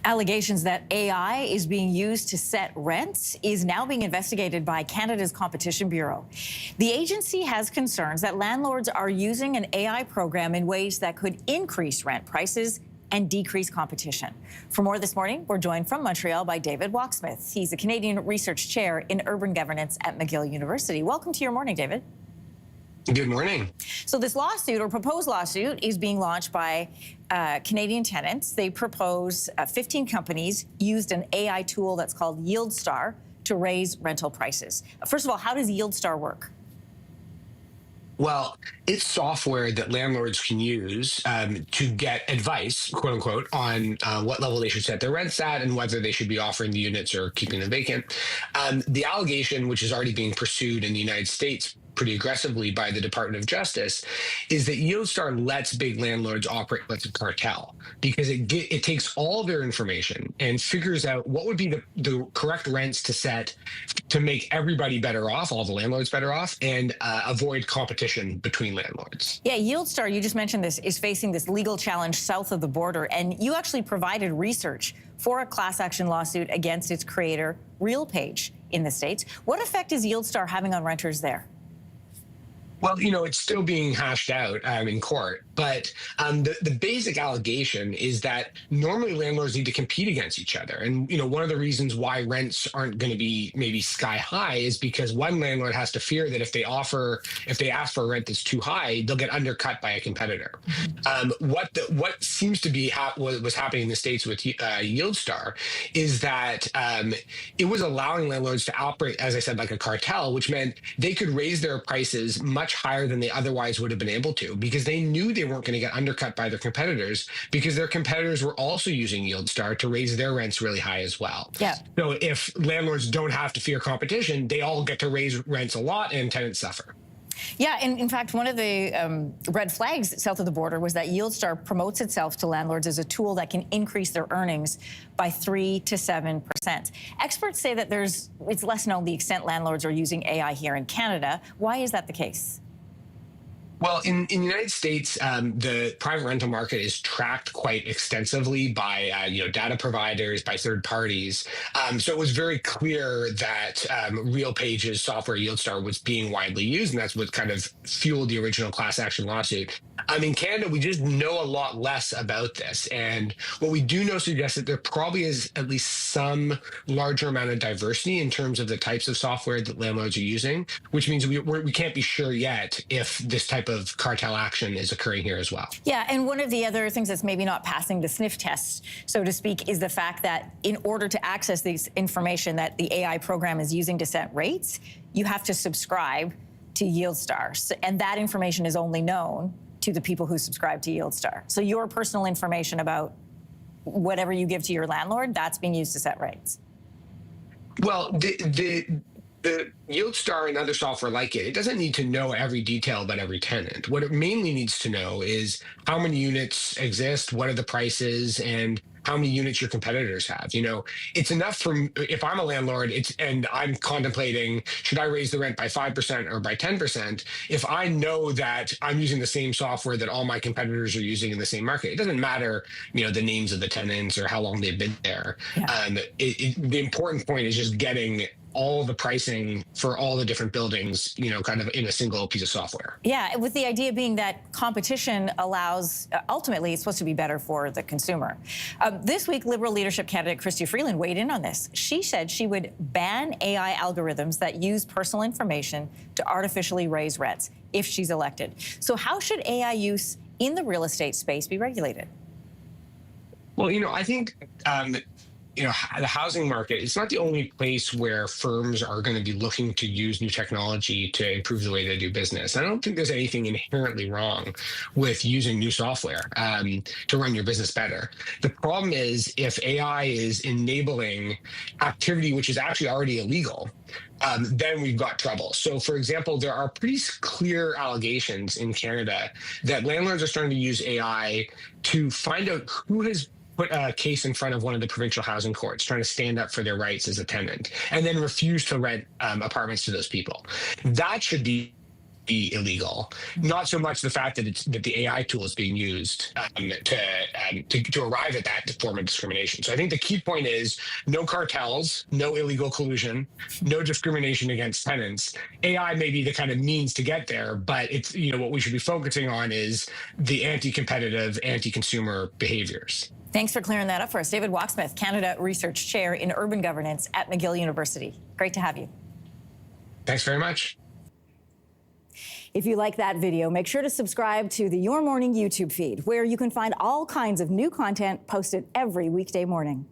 Allegations that AI is being used to set rents is now being investigated by Canada's Competition Bureau. The agency has concerns that landlords are using an AI program in ways that could increase rent prices and decrease competition. For more this morning, we're joined from Montreal by David Walksmith. He's a Canadian Research Chair in Urban Governance at McGill University. Welcome to your morning, David. Good morning. So this lawsuit, or proposed lawsuit, is being launched by Canadian tenants. They propose 15 companies used an AI tool that's called Yieldstar to raise rental prices. First of all, how does Yieldstar work? Well, it's software that landlords can use to get advice, quote unquote, on what level they should set their rents at and whether they should be offering the units or keeping them vacant. The allegation, which is already being pursued in the United States pretty aggressively by the Department of Justice, is that Yieldstar lets big landlords operate like a cartel because it takes all their information and figures out what would be the correct rents to set to make everybody better off, all the landlords better off, and avoid competition between landlords. Yeah, Yieldstar, you just mentioned this, is facing this legal challenge south of the border, and you actually provided research for a class action lawsuit against its creator, RealPage, in the States. What effect is Yieldstar having on renters there? Well, it's still being hashed out in court, but the basic allegation is that normally landlords need to compete against each other. And, one of the reasons why rents aren't going to be maybe sky high is because one landlord has to fear that if they ask for a rent that's too high, they'll get undercut by a competitor. What seems to be what was happening in the States with Yieldstar is that it was allowing landlords to operate, as I said, like a cartel, which meant they could raise their prices much higher than they otherwise would have been able to because they knew they weren't going to get undercut by their competitors because their competitors were also using Yieldstar to raise their rents really high as well. Yeah. So if landlords don't have to fear competition, they all get to raise rents a lot and tenants suffer. Yeah, and in fact, one of the red flags south of the border was that Yieldstar promotes itself to landlords as a tool that can increase their earnings by 3 to 7%. Experts say that it's less known the extent landlords are using AI here in Canada. Why is that the case? Well, in the United States, the private rental market is tracked quite extensively by data providers, by third parties. So it was very clear that RealPage's software Yieldstar was being widely used, and that's what kind of fueled the original class action lawsuit. In Canada, we just know a lot less about this, and what we do know suggests that there probably is at least some larger amount of diversity in terms of the types of software that landlords are using, which means we can't be sure yet if this type of cartel action is occurring here as well. Yeah, and one of the other things that's maybe not passing the sniff test, so to speak, is the fact that in order to access this information that the AI program is using to set rates, you have to subscribe to Yieldstar, and that information is only known to the people who subscribe to Yieldstar. So your personal information about whatever you give to your landlord, that's being used to set rates. Well, the Yieldstar and other software like it doesn't need to know every detail about every tenant. What it mainly needs to know is how many units exist, what are the prices, and how many units your competitors have. It's enough if I'm a landlord and I'm contemplating, should I raise the rent by 5% or by 10%? If I know that I'm using the same software that all my competitors are using in the same market, it doesn't matter, the names of the tenants or how long they've been there. Yeah. The important point is just getting all the pricing for all the different buildings, kind of in a single piece of software. Yeah, with the idea being that competition allows, ultimately, it's supposed to be better for the consumer. This week, Liberal leadership candidate Chrystia Freeland weighed in on this. She said she would ban AI algorithms that use personal information to artificially raise rents if she's elected. So how should AI use in the real estate space be regulated? Well, I think the housing market, it's not the only place where firms are going to be looking to use new technology to improve the way they do business. I don't think there's anything inherently wrong with using new software to run your business better. The problem is if AI is enabling activity which is actually already illegal, then we've got trouble. So, for example, there are pretty clear allegations in Canada that landlords are starting to use AI to find out who has put a case in front of one of the provincial housing courts trying to stand up for their rights as a tenant and then refuse to rent apartments to those people. That should be be illegal, not so much the fact that the AI tool is being used to arrive at that form of discrimination. So I think the key point is no cartels, no illegal collusion, no discrimination against tenants. AI may be the kind of means to get there, but it's, what we should be focusing on is the anti-competitive, anti-consumer behaviors. Thanks for clearing that up for us. David Walksmith, Canada Research Chair in Urban Governance at McGill University. Great to have you. Thanks very much. If you like that video, make sure to subscribe to the Your Morning YouTube feed, where you can find all kinds of new content posted every weekday morning.